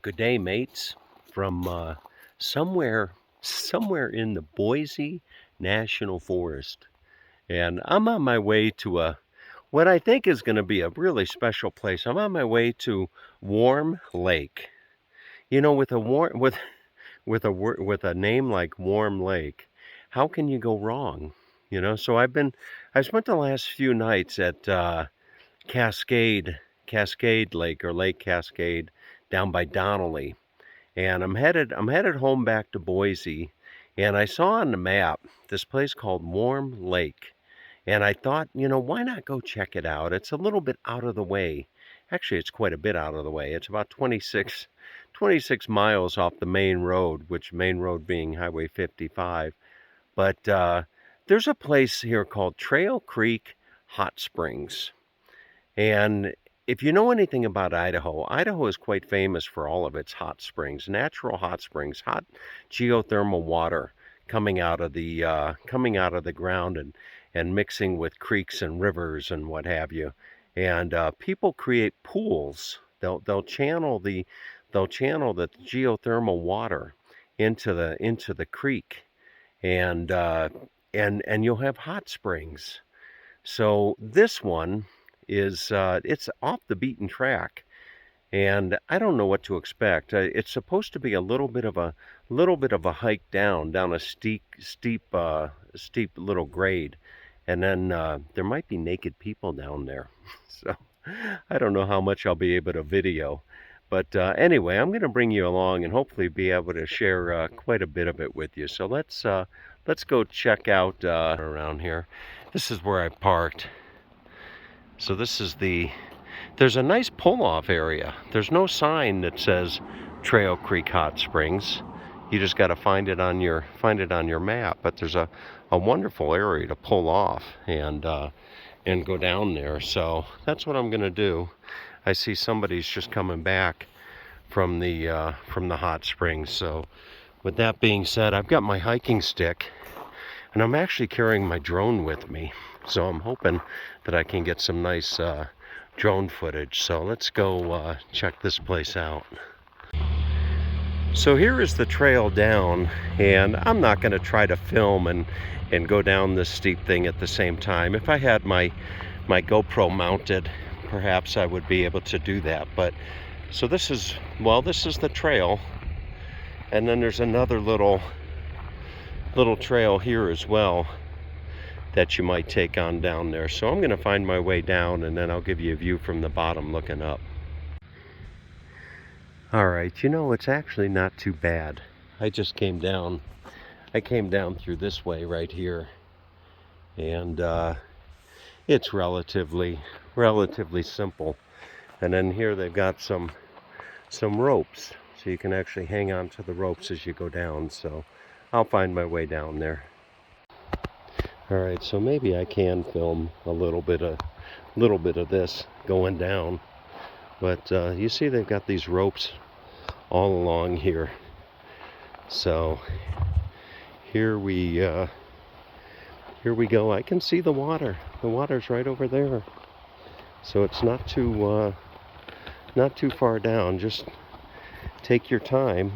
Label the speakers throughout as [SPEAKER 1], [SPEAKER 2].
[SPEAKER 1] Good day, mates, from somewhere in the Boise National Forest. And I'm on my way to what I think is going to be a really special place. I'm on my way to Warm Lake. You know, with a name like Warm Lake, how can you go wrong? So I spent the last few nights at Cascade Cascade Lake, or Lake Cascade, down by Donnelly. And I'm headed home back to Boise, and I saw on the map this place called Warm Lake. And I thought, why not go check it out? It's a little bit out of the way. Actually, it's quite a bit out of the way. It's about 26 miles off the main road, which main road being Highway 55. But there's a place here called Trail Creek Hot Springs. And if you know anything about Idaho, Idaho is quite famous for all of its hot springs, natural hot springs, hot geothermal water coming out of the ground and mixing with creeks and rivers and what have you. And people create pools. They'll channel the geothermal water into the creek, and and you'll have hot springs. So this one is it's off the beaten track, and I don't know what to expect. It's supposed to be a little bit of a hike down a steep little grade, and then there might be naked people down there. So I don't know how much I'll be able to video. But anyway, I'm going to bring you along and hopefully be able to share quite a bit of it with you. So let's go check out around here. This is where I parked. So there's a nice pull-off area. There's no sign that says Trail Creek Hot Springs. You just got to find it on your map. But there's a wonderful area to pull off and go down there. So that's what I'm gonna do. I see somebody's just coming back from the hot springs. So with that being said, I've got my hiking stick, and I'm actually carrying my drone with me. So I'm hoping that I can get some nice drone footage. So let's go check this place out. So here is the trail down, and I'm not going to try to film and go down this steep thing at the same time. If I had my GoPro mounted, perhaps I would be able to do that. But so this is the trail, and then there's another little trail here as well that you might take on down there. So I'm going to find my way down, and then I'll give you a view from the bottom looking up. All right, it's actually not too bad. I came down through this way right here, and it's relatively simple. And then here they've got some ropes, so you can actually hang on to the ropes as you go down. So I'll find my way down there. All right, so maybe I can film a little bit of this going down, but you see they've got these ropes all along here. So here we go. I can see the water. The water's right over there, so it's not too far down. Just take your time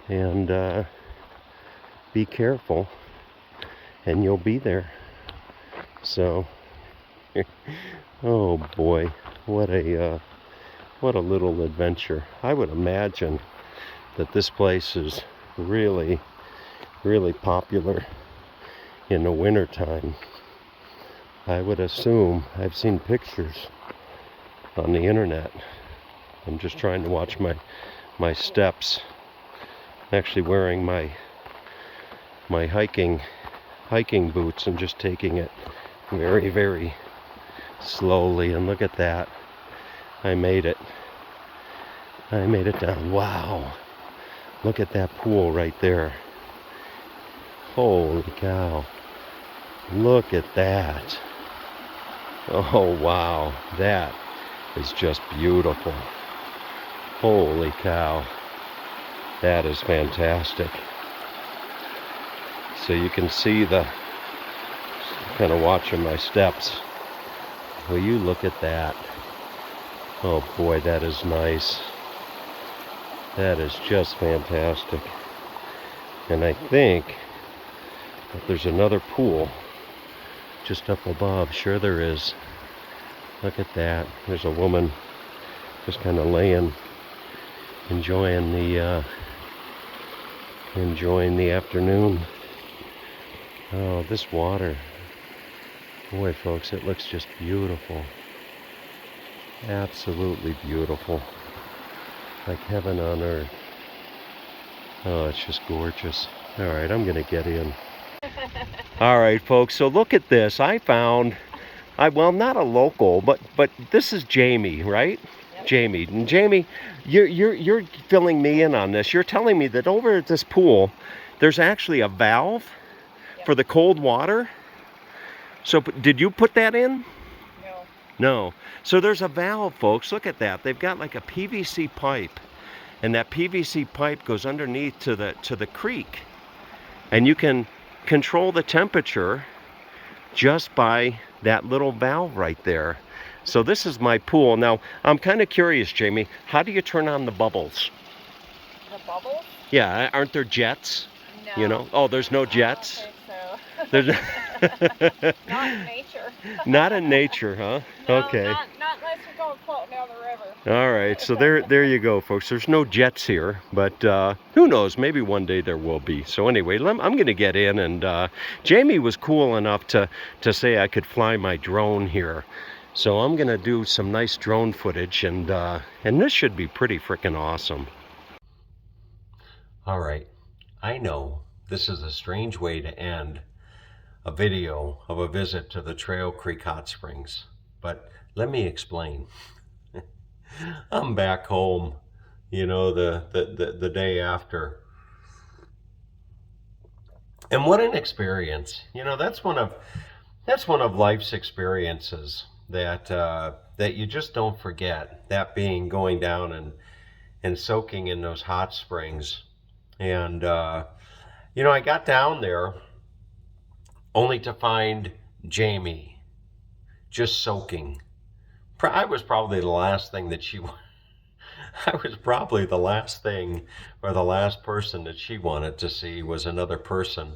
[SPEAKER 1] and be careful, and you'll be there. So, oh boy, what a little adventure. I would imagine that this place is really, really popular in the wintertime. I would assume. I've seen pictures on the internet. I'm just trying to watch my steps. I'm actually wearing my hiking boots and just taking it very, very slowly. And look at that. I made it down. Wow. Look at that pool right there. Holy cow. Look at that. Oh wow. That is just beautiful. Holy cow. That is fantastic. So you can see kind of watching my steps. Will you look at that? Oh boy, that is nice. That is just fantastic. And I think that there's another pool just up above. Sure there is. Look at that. There's a woman just kind of laying, enjoying the afternoon. Oh, this water. Boy, folks, it looks just beautiful. Absolutely beautiful. Like heaven on earth. Oh, it's just gorgeous. All right, I'm going to get in. All right, folks, so look at this. I found, well, not a local, but this is Jamie, right? Yep. Jamie. And Jamie, you're filling me in on this. You're telling me that over at this pool, there's actually a valve for the cold water. So did you put that in?
[SPEAKER 2] No.
[SPEAKER 1] No. So there's a valve, folks. Look at that. They've got like a PVC pipe, and that PVC pipe goes underneath to the creek, and you can control the temperature just by that little valve right there. So this is my pool. Now, I'm kind of curious, Jamie, how do you turn on the bubbles?
[SPEAKER 2] The bubbles?
[SPEAKER 1] Yeah, aren't there jets?
[SPEAKER 2] No.
[SPEAKER 1] You know? Oh, there's no jets?
[SPEAKER 2] I don't think so.
[SPEAKER 1] There's
[SPEAKER 2] Not in nature.
[SPEAKER 1] Not in nature, huh?
[SPEAKER 2] No,
[SPEAKER 1] okay.
[SPEAKER 2] Not unless you're going floating down the river.
[SPEAKER 1] All right, so there you go, folks. There's no jets here, but who knows? Maybe one day there will be. So anyway, I'm going to get in, and Jamie was cool enough to say I could fly my drone here. So I'm going to do some nice drone footage, and this should be pretty freaking awesome. All right, I know this is a strange way to end a video of a visit to the Trail Creek Hot Springs, but let me explain. I'm back home, you know, the day after. And what an experience. You know, that's one of life's experiences that that you just don't forget. That being going down and soaking in those hot springs. And you know, I got down there only to find Jamie just soaking. I was probably the last thing that she I was probably the last thing, or the last person that she wanted to see was another person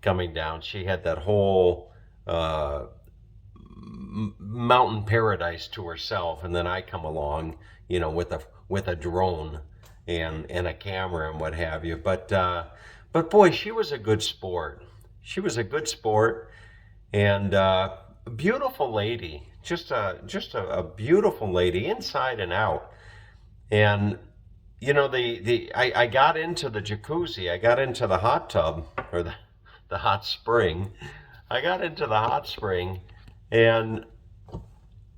[SPEAKER 1] coming down. She had that whole mountain paradise to herself, and then I come along, you know, with a drone and a camera and what have you. But boy, she was a good sport. She was a good sport, and beautiful lady, just a beautiful lady inside and out. And you know, I got into the jacuzzi, I got into the hot tub, or the hot spring. I got into the hot spring, and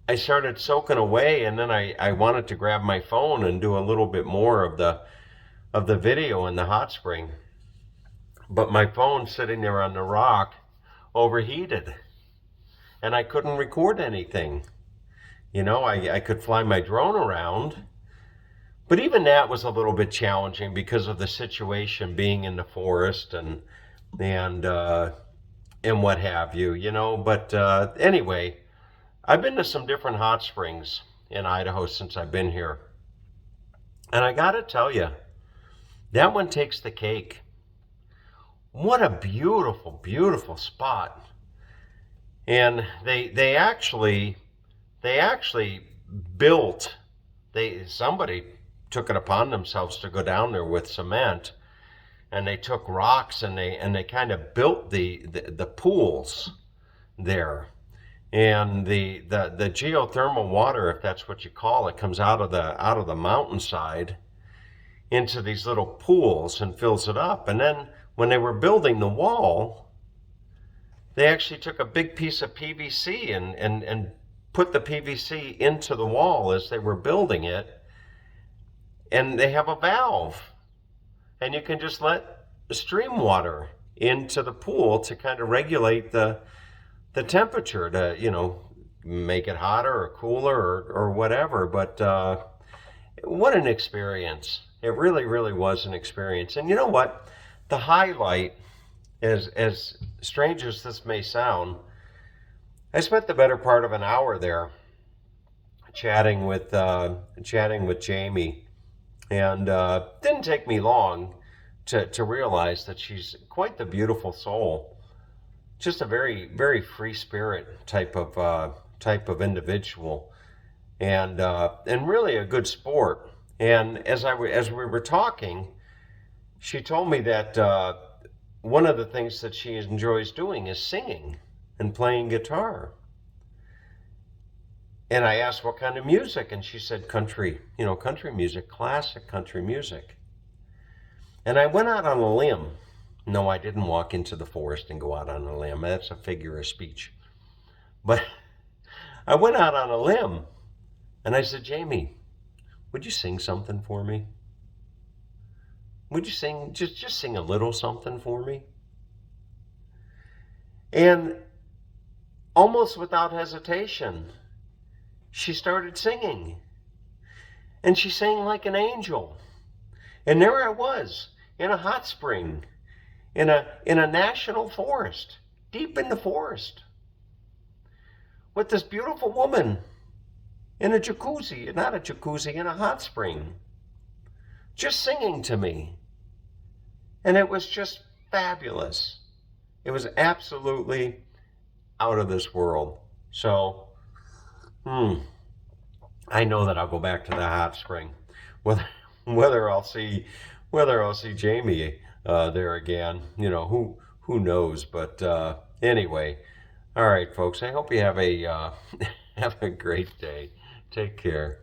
[SPEAKER 1] I started soaking away, and then I wanted to grab my phone and do a little bit more of the video in the hot spring. But my phone sitting there on the rock overheated, and I couldn't record anything. You know, I could fly my drone around, but even that was a little bit challenging because of the situation, being in the forest and what have you, you know. But anyway, I've been to some different hot springs in Idaho since I've been here, and I gotta tell you, that one takes the cake. What a beautiful, beautiful spot. And they actually built, somebody took it upon themselves to go down there with cement, and they took rocks and they kind of built the pools there. And the geothermal water, if that's what you call it, comes out of the mountainside into these little pools and fills it up. And then when they were building the wall, they actually took a big piece of PVC and put the PVC into the wall as they were building it. And they have a valve, and you can just let stream water into the pool to kind of regulate the temperature to, you know, make it hotter or cooler or whatever. But what an experience. It really, really was an experience. And you know what? The highlight, as strange as this may sound, I spent the better part of an hour there chatting with Jamie. And didn't take me long to realize that she's quite the beautiful soul. Just a very, very free spirit type of individual, and really a good sport. And as we were talking, she told me that one of the things that she enjoys doing is singing and playing guitar. And I asked what kind of music, and she said country, country music, classic country music. And I went out on a limb. No, I didn't walk into the forest and go out on a limb. That's a figure of speech. But I went out on a limb and I said, Jamie, would you sing something for me? Would you sing, just sing a little something for me? And almost without hesitation, she started singing. And she sang like an angel. And there I was in a hot spring, in a national forest, deep in the forest, with this beautiful woman in a jacuzzi, not a jacuzzi, in a hot spring, just singing to me. And it was just fabulous. It was absolutely out of this world. So, I know that I'll go back to the hot spring, whether whether I'll see whether I'll see Jamie there again. Who knows? But anyway, all right, folks. I hope you have a have a great day. Take care.